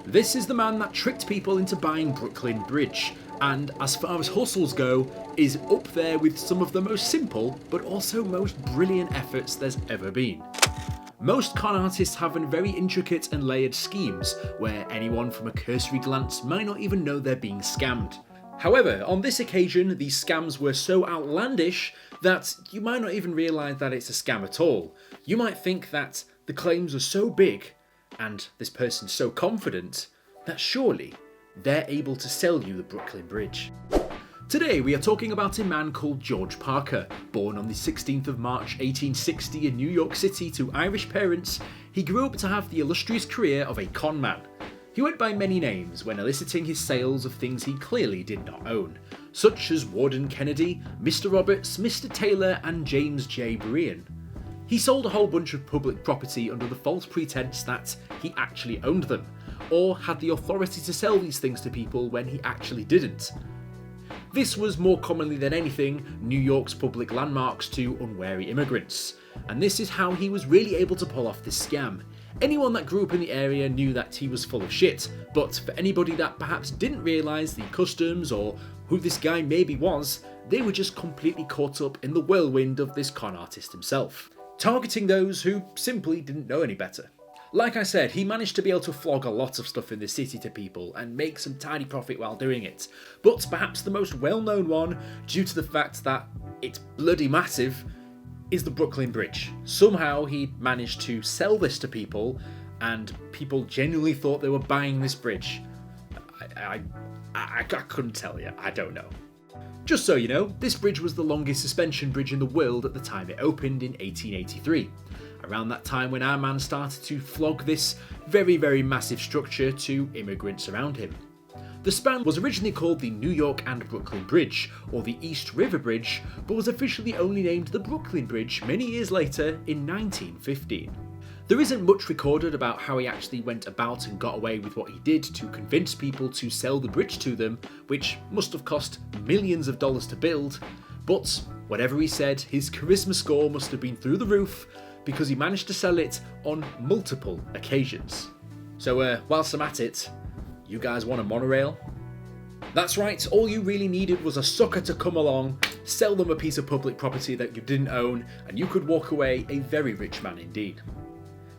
This is the man that tricked people into buying Brooklyn Bridge, and as far as hustles go, is up there with some of the most simple but also most brilliant efforts there's ever been. Most con artists have very intricate and layered schemes where anyone from a cursory glance might not even know they're being scammed. However, on this occasion, these scams were so outlandish that you might not even realise that it's a scam at all. You might think that the claims are so big and this person's so confident that surely they're able to sell you the Brooklyn Bridge. Today we are talking about a man called George Parker. Born on the 16th of March 1860 in New York City to Irish parents, he grew up to have the illustrious career of a con man. He went by many names when eliciting his sales of things he clearly did not own, such as Warden Kennedy, Mr. Roberts, Mr. Taylor and James J. Brian. He sold a whole bunch of public property under the false pretense that he actually owned them, or had the authority to sell these things to people when he actually didn't. This was more commonly than anything New York's public landmarks to unwary immigrants, and this is how he was really able to pull off this scam. Anyone that grew up in the area knew that he was full of shit, but for anybody that perhaps didn't realise the customs or who this guy maybe was, they were just completely caught up in the whirlwind of this con artist himself, targeting those who simply didn't know any better. Like I said, he managed to be able to flog a lot of stuff in the city to people and make some tiny profit while doing it. But perhaps the most well-known one, due to the fact that it's bloody massive, is the Brooklyn Bridge. Somehow he managed to sell this to people and people genuinely thought they were buying this bridge. I couldn't tell you, I don't know. Just so you know, this bridge was the longest suspension bridge in the world at the time it opened in 1883. Around that time when our man started to flog this very massive structure to immigrants around him. The span was originally called the New York and Brooklyn Bridge, or the East River Bridge, but was officially only named the Brooklyn Bridge many years later in 1915. There isn't much recorded about how he actually went about and got away with what he did to convince people to sell the bridge to them, which must have cost millions of dollars to build, but whatever he said, his charisma score must have been through the roof, because he managed to sell it on multiple occasions. So whilst I'm at it, you guys want a monorail? That's right, all you really needed was a sucker to come along, sell them a piece of public property that you didn't own, and you could walk away a very rich man indeed.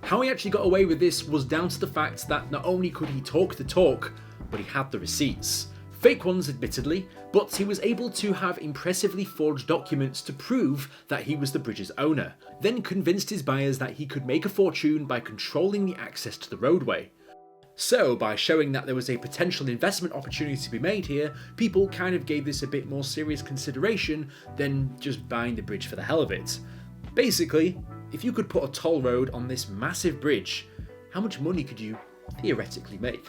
How he actually got away with this was down to the fact that not only could he talk the talk, but he had the receipts. Fake ones admittedly, but he was able to have impressively forged documents to prove that he was the bridge's owner, then convinced his buyers that he could make a fortune by controlling the access to the roadway. So, by showing that there was a potential investment opportunity to be made here, people kind of gave this a bit more serious consideration than just buying the bridge for the hell of it. Basically, if you could put a toll road on this massive bridge, how much money could you theoretically make?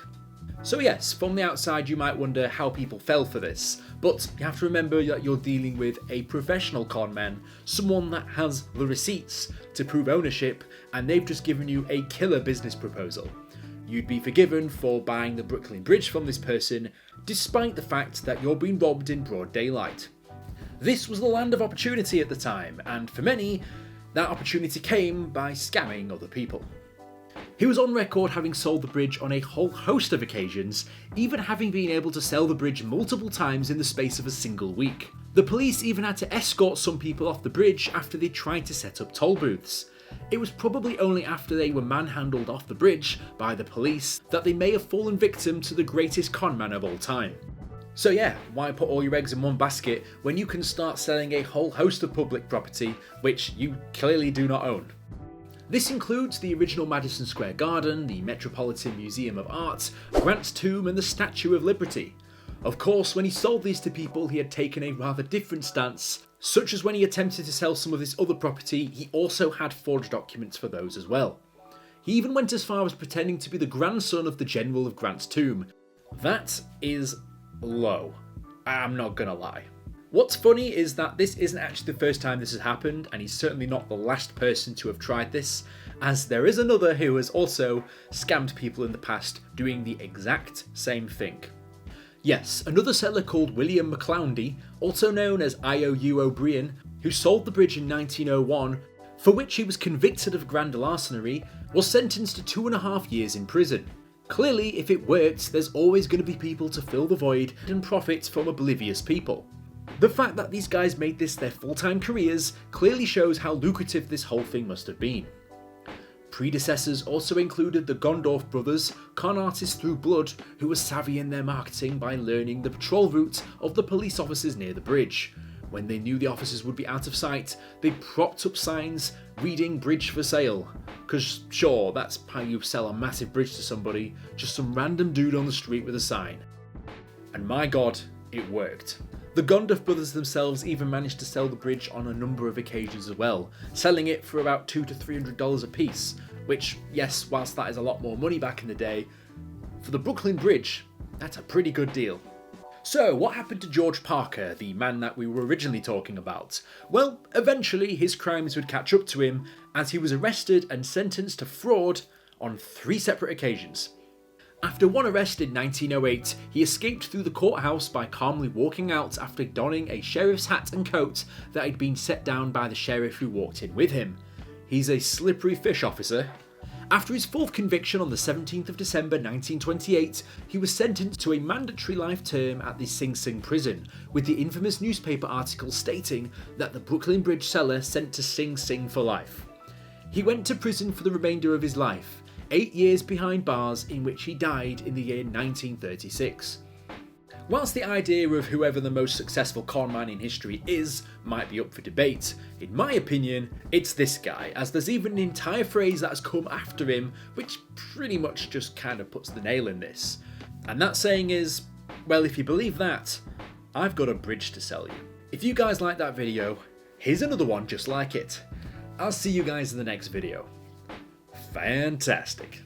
So yes, from the outside you might wonder how people fell for this, but you have to remember that you're dealing with a professional con man, someone that has the receipts to prove ownership, and they've just given you a killer business proposal. You'd be forgiven for buying the Brooklyn Bridge from this person, despite the fact that you're being robbed in broad daylight. This was the land of opportunity at the time, and for many, that opportunity came by scamming other people. He was on record having sold the bridge on a whole host of occasions, even having been able to sell the bridge multiple times in the space of a single week. The police even had to escort some people off the bridge after they tried to set up toll booths. It was probably only after they were manhandled off the bridge by the police that they may have fallen victim to the greatest con man of all time. So yeah, why put all your eggs in one basket when you can start selling a whole host of public property which you clearly do not own? This includes the original Madison Square Garden, the Metropolitan Museum of Art, Grant's Tomb and the Statue of Liberty. Of course, when he sold these to people he had taken a rather different stance, such as when he attempted to sell some of this other property, he also had forged documents for those as well. He even went as far as pretending to be the grandson of the General of Grant's Tomb. That is low, I'm not gonna lie. What's funny is that this isn't actually the first time this has happened, and he's certainly not the last person to have tried this, as there is another who has also scammed people in the past doing the exact same thing. Yes, another settler called William McCloundy, also known as IOU O'Brien, who sold the bridge in 1901, for which he was convicted of grand larceny, was sentenced to 2.5 years in prison. Clearly, if it worked, there's always going to be people to fill the void and profit from oblivious people. The fact that these guys made this their full-time careers clearly shows how lucrative this whole thing must have been. Predecessors also included the Gondorf brothers, con artists through blood, who were savvy in their marketing by learning the patrol route of the police officers near the bridge. When they knew the officers would be out of sight, they propped up signs reading "bridge for sale." Cause sure, that's how you sell a massive bridge to somebody, just some random dude on the street with a sign. And my god, it worked. The Gondorf brothers themselves even managed to sell the bridge on a number of occasions as well, selling it for about $200 to $300 a piece, which, yes, whilst that is a lot more money back in the day, for the Brooklyn Bridge, that's a pretty good deal. So, what happened to George Parker, the man that we were originally talking about? Well, eventually his crimes would catch up to him, as he was arrested and sentenced to fraud on 3 separate occasions. After one arrest in 1908, he escaped through the courthouse by calmly walking out after donning a sheriff's hat and coat that had been set down by the sheriff who walked in with him. He's a slippery fish, officer. After his 4th conviction on the 17th of December 1928, he was sentenced to a mandatory life term at the Sing Sing prison, with the infamous newspaper article stating that the Brooklyn Bridge seller sent to Sing Sing for life. He went to prison for the remainder of his life, 8 years behind bars, in which he died in the year 1936. Whilst the idea of whoever the most successful con man in history is might be up for debate, in my opinion, it's this guy, as there's even an entire phrase that has come after him, which pretty much just kind of puts the nail in this. And that saying is, well, if you believe that, I've got a bridge to sell you. If you guys like that video, here's another one just like it. I'll see you guys in the next video. Fantastic.